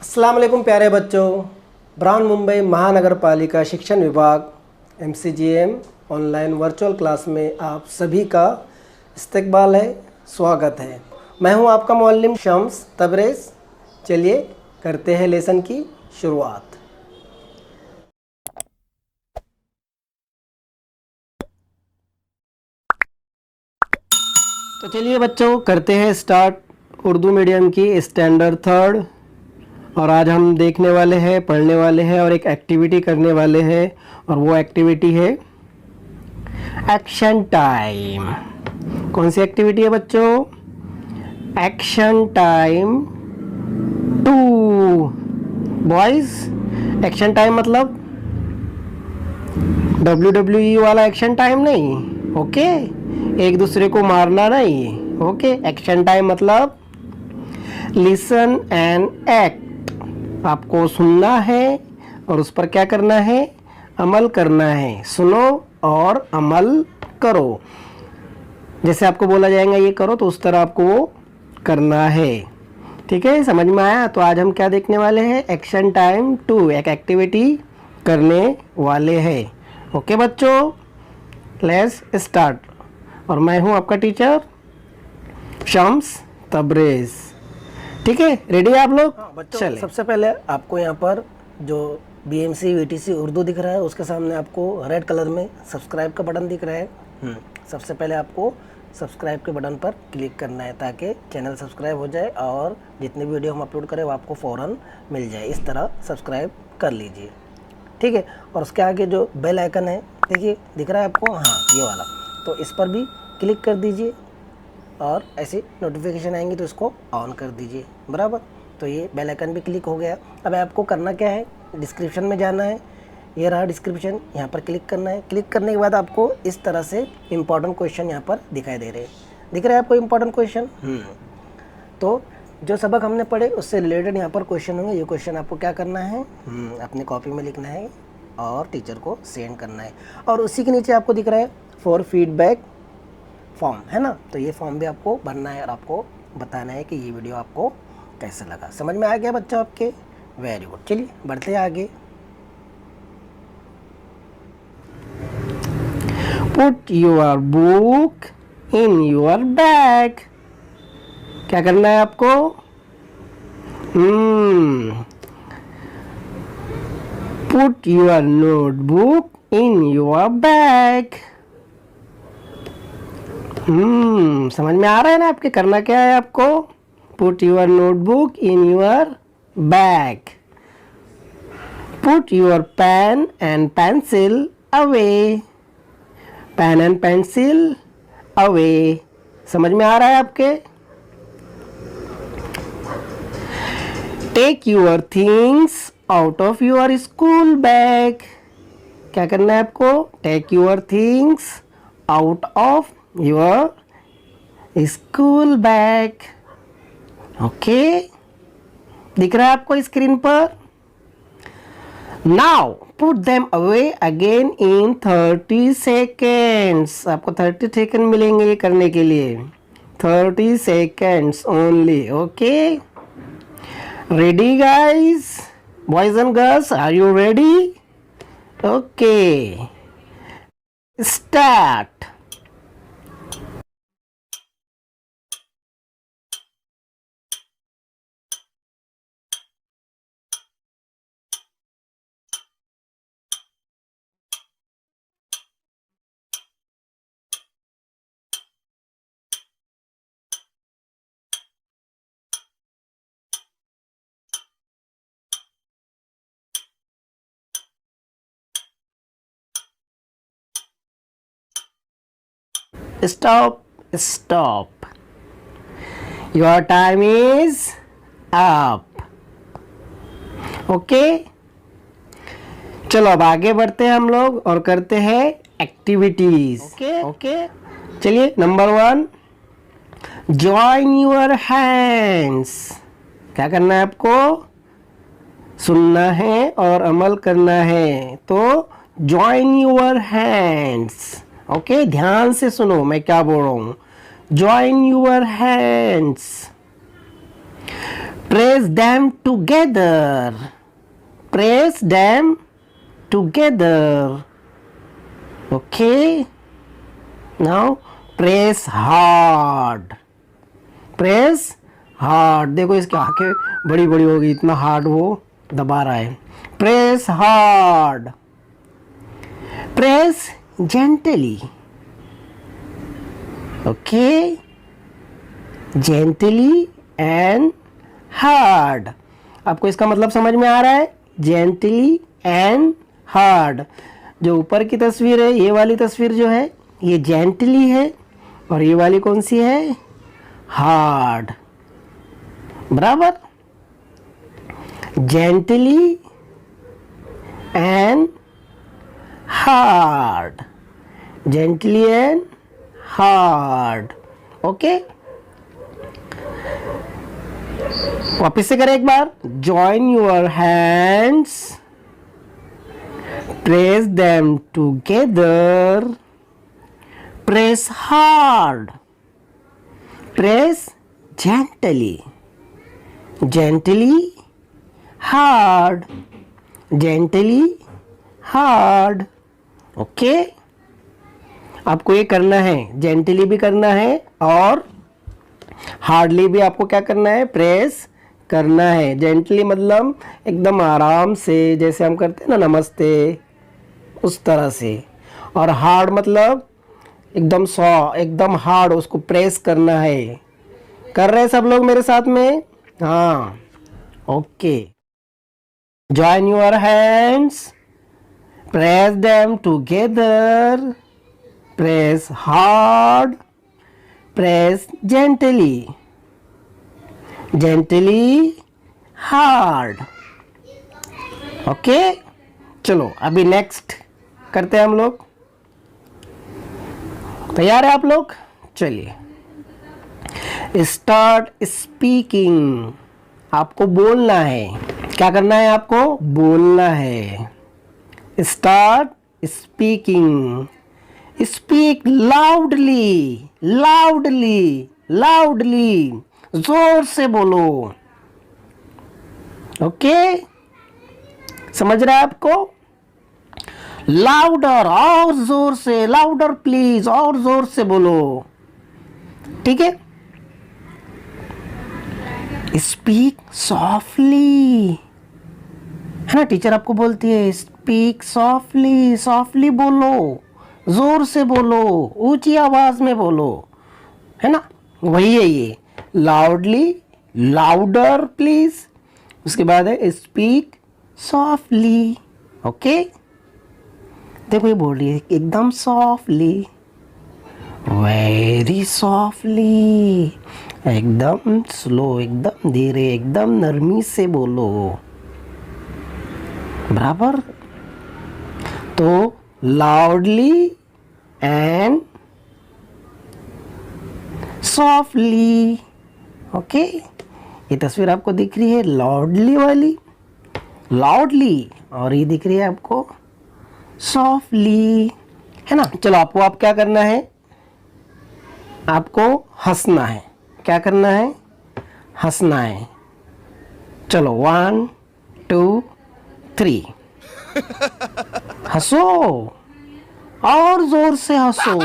अस्सलाम वालेकुम प्यारे बच्चों। ब्राउन मुंबई महानगर पालिका शिक्षण विभाग MCGM ऑनलाइन वर्चुअल क्लास में आप सभी का इस्तकबाल है, स्वागत है। मैं हूं आपका मुअल्लिम शम्स तबरेज़। चलिए करते हैं लेसन की शुरुआत। तो चलिए बच्चों करते हैं स्टार्ट उर्दू मीडियम की स्टैंडर्ड थर्ड। और आज हम देखने वाले हैं, पढ़ने वाले हैं और एक एक्टिविटी करने वाले हैं, और वो एक्टिविटी है एक्शन टाइम। कौन सी एक्टिविटी है बच्चों? Action time 2। Boys, action time मतलब WWE वाला एक्शन टाइम नहीं, ओके? एक दूसरे को मारना नहीं, ओके? एक्शन टाइम मतलब लिसन एंड एक्ट। आपको सुनना है और उस पर क्या करना है? अमल करना है। सुनो और अमल करो। जैसे आपको बोला जाएगा ये करो तो उस तरह आपको वो करना है। ठीक है, समझ में आया? तो आज हम क्या देखने वाले हैं? एक्शन टाइम 2, एक एक्टिविटी करने वाले हैं। ओके बच्चों, लेट्स स्टार्ट। और मैं हूँ आपका टीचर शम्स तबरेज़। ठीक है, रेडी है आप लोग? बच्चों, सबसे पहले आपको यहाँ पर जो BMC VTC उर्दू दिख रहा है उसके सामने आपको रेड कलर में सब्सक्राइब का बटन दिख रहा है। सबसे पहले आपको सब्सक्राइब के बटन पर क्लिक करना है ताकि चैनल सब्सक्राइब हो जाए और जितने वीडियो हम अपलोड करें वो आपको फ़ौरन मिल जाए। इस तरह सब्सक्राइब कर लीजिए, ठीक है? और उसके आगे जो बेल आइकन है, देखिए दिख रहा है आपको, हाँ ये वाला, तो इस पर भी क्लिक कर दीजिए और ऐसे नोटिफिकेशन आएंगी तो इसको ऑन कर दीजिए, बराबर? तो ये बेल आइकन भी क्लिक हो गया। अब आपको करना क्या है? डिस्क्रिप्शन में जाना है, ये रहा डिस्क्रिप्शन, यहाँ पर क्लिक करना है। क्लिक करने के बाद आपको इस तरह से इंपॉर्टेंट क्वेश्चन यहाँ पर दिखाई दे रहे हैं। दिख रहा है आपको इंपॉर्टेंट क्वेश्चन? तो जो सबक हमने पढ़े उससे रिलेटेड यहाँ पर क्वेश्चन होंगे। ये क्वेश्चन आपको क्या करना है? अपनी कॉपी में लिखना है और टीचर को सेंड करना है। और उसी के नीचे आपको दिख रहा है फॉर फीडबैक फॉर्म, है ना? तो ये फॉर्म भी आपको भरना है और आपको बताना है कि ये वीडियो आपको कैसा लगा। समझ में आ गया बच्चों आपके? Very good. चलिए बढ़ते हैं आगे। Put your book in your bag. क्या करना है आपको? Put your notebook in your bag. समझ में आ रहा है ना आपके? करना क्या है आपको? Put your notebook in your bag. Put your pen and pencil away. Pen and pencil away. समझ में आ रहा है आपके? Take your things out of your school bag. क्या करना है आपको? Take your things out of your school bag. Okay, दिख रहा है आपको स्क्रीन पर? Now put them away again in 30 seconds. आपको 30 सेकेंड मिलेंगे ये करने के लिए। 30 seconds only. Okay, ready guys? Boys and girls, are you ready? Okay, start. Stop, stop. Your time is up. Okay, चलो अब आगे बढ़ते हैं हम लोग और करते हैं एक्टिविटीज। ओके, चलिए नंबर 1, जॉइन योर हैंड्स। क्या करना है आपको? सुनना है और अमल करना है। तो जॉइन योर हैंड्स। ओके, ध्यान से सुनो मैं क्या बोल रहा हूँ। Join your hands. Press press them together, press them together, okay. Now press hard, press hard. देखो इसकी आंखें बड़ी बड़ी हो गई, इतना हार्ड वो दबा रहा है। Press hard, press gently, okay, gently and hard. आपको इसका मतलब समझ में आ रहा है? Gently and hard. जो ऊपर की तस्वीर है, ये वाली तस्वीर जो है ये जेंटली है, और ये वाली कौन सी है? हार्ड। बराबर, gently and hard, gently and hard, okay. वापिस से करें एक बार। Join your hands, press them together, press hard, press gently, gently hard, gently hard, okay. आपको ये करना है, जेंटली भी करना है और हार्डली भी आपको क्या करना है? प्रेस करना है। जेंटली मतलब एकदम आराम से, जैसे हम करते हैं ना नमस्ते, उस तरह से। और हार्ड मतलब एकदम एकदम हार्ड, उसको प्रेस करना है। कर रहे हैं सब लोग मेरे साथ में? हाँ, okay. Join your hands, press them together, press hard, press gently, gently hard, okay. चलो अभी नेक्स्ट करते हैं हम लोग। तैयार है आप लोग? चलिए, स्टार्ट स्पीकिंग। आपको बोलना है। क्या करना है? आपको बोलना है। Start speaking. Speak loudly, loudly, loudly, जोर से बोलो, ओके। समझ रहा है आपको? लाउडर, और जोर से, लाउडर प्लीज, और जोर से बोलो, ठीक है। स्पीक सॉफ्टली, है ना, टीचर आपको बोलती है स्पीक सॉफ्टली, सॉफ्टली बोलो, जोर से बोलो, ऊंची आवाज में बोलो, है ना। वही है ये, लाउडली, लाउडर प्लीज, उसके बाद है स्पीक सॉफ्टली, ओके। देखो ये बोल रही है एकदम सॉफ्टली, वेरी सॉफ्टली, एकदम स्लो, एकदम धीरे, एकदम नरमी से बोलो, बराबर। तो लाउडली एंड सॉफ्टली, ओके। ये तस्वीर आपको दिख रही है लाउडली वाली, लाउडली, और ये दिख रही है आपको सॉफ्टली, है ना। चलो आपको आप क्या करना है? आपको हंसना है। क्या करना है? हंसना है। चलो 1 2 3, हंसो, और जोर से हंसो,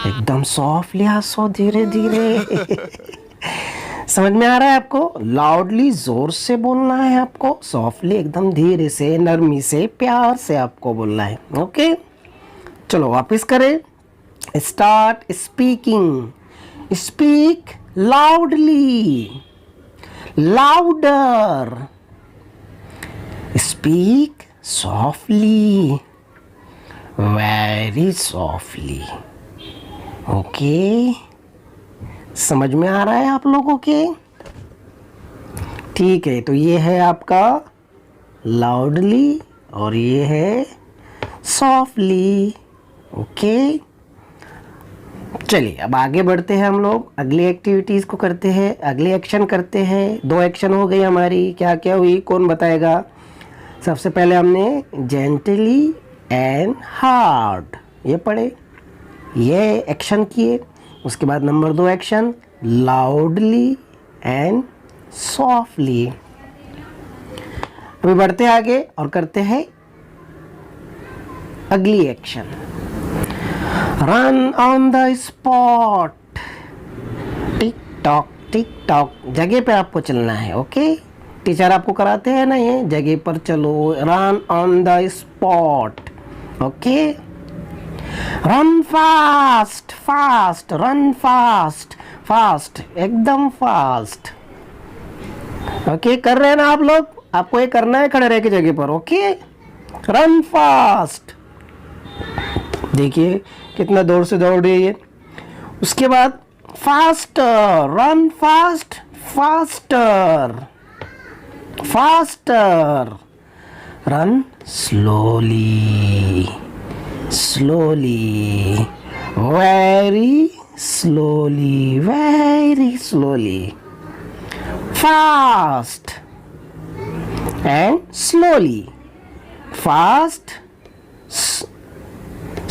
एकदम सॉफ्टली हंसो, धीरे धीरे। समझ में आ रहा है आपको? लाउडली जोर से बोलना है आपको, सॉफ्टली एकदम धीरे से, नरमी से, प्यार से आपको बोलना है, ओके। चलो वापस करें। Start speaking. Speak loudly, louder, speak softly, very softly, okay. समझ में आ रहा है आप लोगों के? ठीक है, तो ये है आपका लाउडली और ये है सॉफ्टली, ओके। चलिए अब आगे बढ़ते हैं, हम लोग अगली एक्टिविटीज़ को करते हैं, अगले एक्शन करते हैं। 2 एक्शन हो गई हमारी, क्या क्या हुई कौन बताएगा? सबसे पहले हमने जेंटली एंड हार्ड ये पढ़े, ये एक्शन किए। उसके बाद number 2 action loudly and softly. अभी बढ़ते आगे और करते हैं अगली action. Run on the spot. Tick tock जगह पे आपको चलना है। ओके, टीचर आपको कराते हैं ना, ये जगह पर चलो। Run on the spot. Okay, run fast fast, run fast fast, एकदम फास्ट। ओके, कर रहे हैं ना आप लोग? आपको ये करना है खड़े रह के जगह पर। Okay, run fast. देखिए कितना दूर से दौड़ रही है। उसके बाद faster, run fast faster faster, run slowly slowly, very slowly very slowly, fast and slowly, fast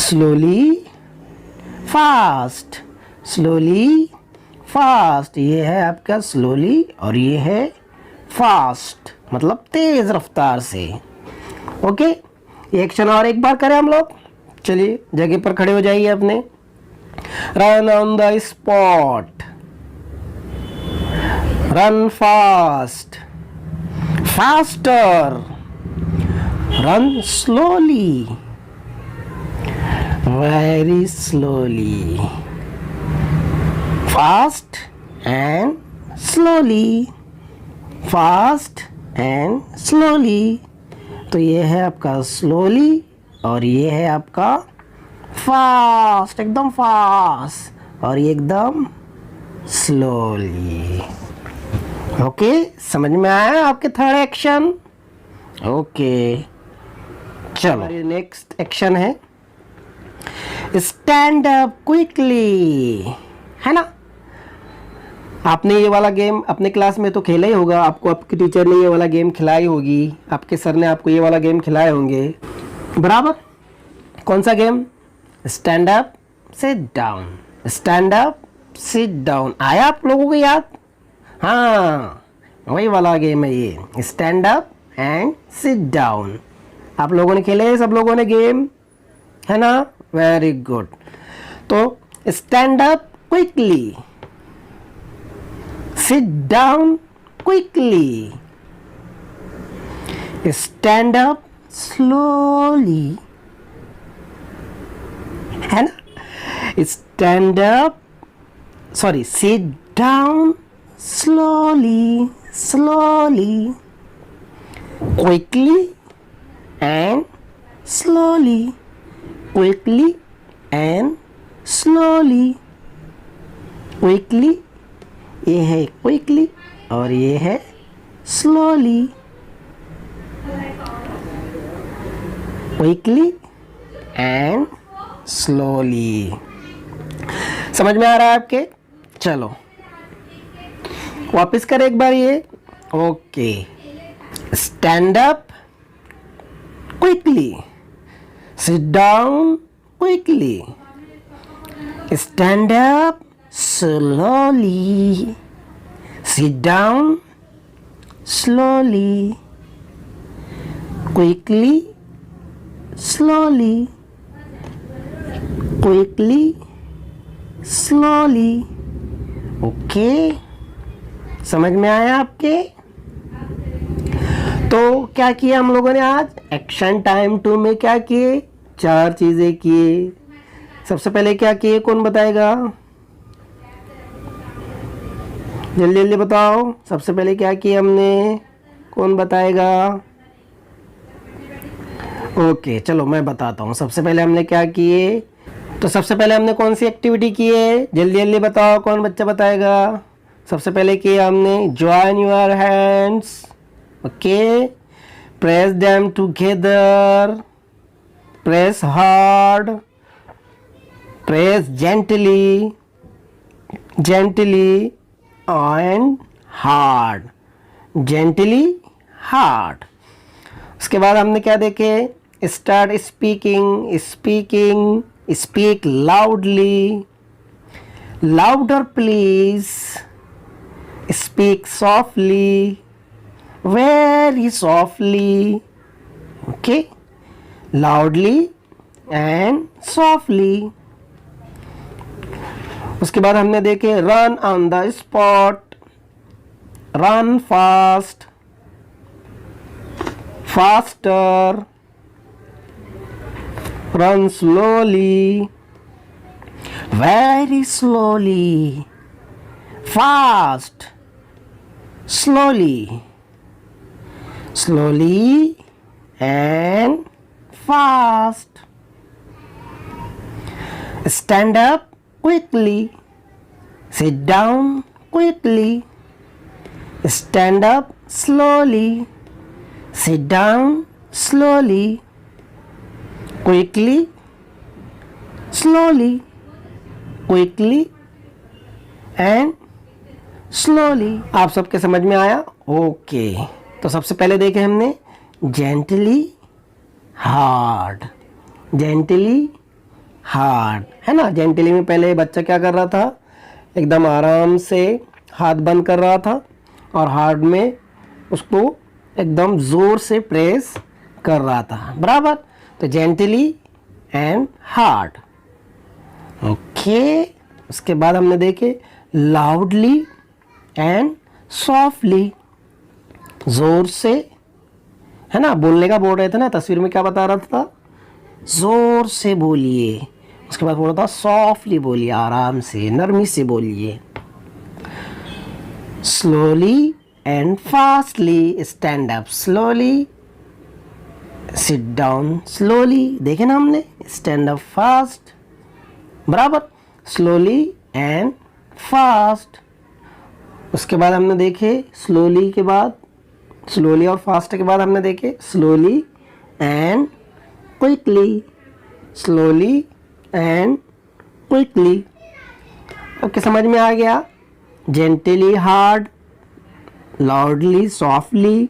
slowly fast, slowly fast. ये है आपका स्लोली और ये है फास्ट, मतलब तेज रफ्तार से। ओके, ये एक्शन और एक बार करें हम लोग। चलिए जगह पर खड़े हो जाइए अपने। Run on the spot, run fast faster, run slowly very slowly, fast and slowly, fast and slowly. तो ये है आपका स्लोली और ये है आपका फास्ट, एकदम फास्ट, और ये एकदम स्लोली। ओके, समझ में आया आपके थर्ड एक्शन? ओके, चलो नेक्स्ट एक्शन है स्टैंड अप क्विकली, है ना? आपने ये वाला गेम अपने क्लास में तो खेला ही होगा, आपको आपके टीचर ने ये वाला गेम खिलाई होगी, आपके सर ने आपको ये वाला गेम खिलाए होंगे, बराबर? कौन सा game? Stand up sit down, stand up sit down. आया आप लोगों को याद? हाँ, वही वाला गेम है ये, stand up and sit down. आप लोगों ने खेले, सब लोगों ने गेम, है ना? Very good. तो stand up quickly, sit down quickly, stand up slowly, है ना? stand up, sorry, sit down slowly slowly, quickly and slowly, quickly and slowly, quickly। ये है क्विकली और ये है स्लोली, क्विकली एंड स्लोली। समझ में आ रहा है आपके? चलो वापस करें एक बार ये। Okay, stand up quickly, sit down quickly, stand up slowly, sit down slowly, quickly slowly, quickly slowly। Okay, समझ में आया आपके? तो क्या किया हम लोगों ने आज? एक्शन टाइम 2 में क्या किए? 4 चीजें किए। सबसे पहले क्या किए, कौन बताएगा? जल्दी जल्दी बताओ, सबसे पहले क्या किया हमने? कौन बताएगा? ओके, चलो मैं बताता हूँ। सबसे पहले हमने क्या किए? तो सबसे पहले हमने कौन सी एक्टिविटी की है? जल्दी जल्दी बताओ, कौन बच्चा बताएगा? सबसे पहले किया हमने join your hands, okay, press them together, press hard, press gently gently and hard, gently hard. उसके बाद हमने क्या देखे? Start speaking, speaking, speak loudly, louder please, Speak softly, very softly. Okay, loudly and softly. उसके बाद हमने देखे run on the spot, run fast, faster, run slowly, very slowly, fast, slowly, slowly and fast. Stand up quickly, sit down quickly, stand up slowly, sit down slowly, quickly, slowly, quickly and slowly. आप सबके समझ में आया? Okay, तो सबसे पहले देखे हमने जेंटली हार्ड, जेंटली हार्ड, है ना। जेंटली में पहले बच्चा क्या कर रहा था, एकदम आराम से हाथ बंद कर रहा था और हार्ड में उसको एकदम ज़ोर से प्रेस कर रहा था, बराबर। तो जेंटली एंड हार्ड। ओके, उसके बाद हमने देखे लाउडली एंड सॉफ्टली, ज़ोर से, है ना। बोलने का बोल रहे थे ना, तस्वीर में क्या बता रहा था, ज़ोर से बोलिए। उसके बाद बोल रहा था सॉफ्टली बोलिए, आराम से, नरमी से बोलिए। Slowly and fastly, stand up slowly, sit down slowly, देखे ना हमने, स्टैंड अप फास्ट, बराबर, स्लोली एंड फास्ट। उसके बाद हमने देखे स्लोली के बाद, स्लोली और फास्ट के बाद हमने देखे slowly and quickly, slowly and quickly. Okay, समझ में आ गया। Gently hard, loudly softly,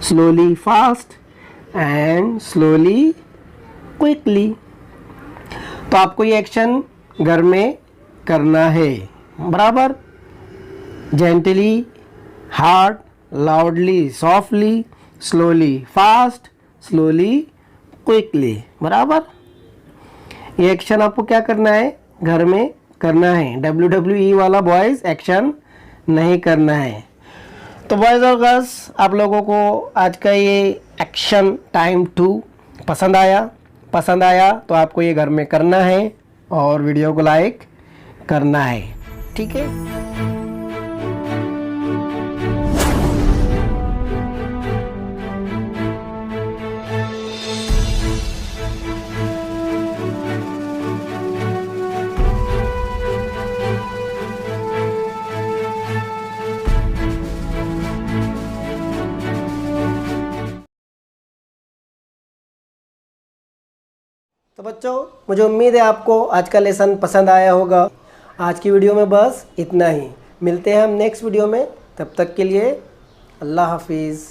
slowly fast and slowly quickly. तो आपको ये एक्शन घर में करना है, बराबर। Gently hard, loudly softly, slowly fast, slowly quickly, बराबर। ये एक्शन आपको क्या करना है, घर में करना है। WWE वाला बॉयज़ एक्शन नहीं करना है। तो बॉयज़ और गर्ल्स, आप लोगों को आज का ये एक्शन टाइम 2 पसंद आया तो आपको ये घर में करना है और वीडियो को लाइक करना है, ठीक है। तो बच्चों, मुझे उम्मीद है आपको आज का लेसन पसंद आया होगा। आज की वीडियो में बस इतना ही। मिलते हैं हम नेक्स्ट वीडियो में, तब तक के लिए अल्लाह हाफिज़।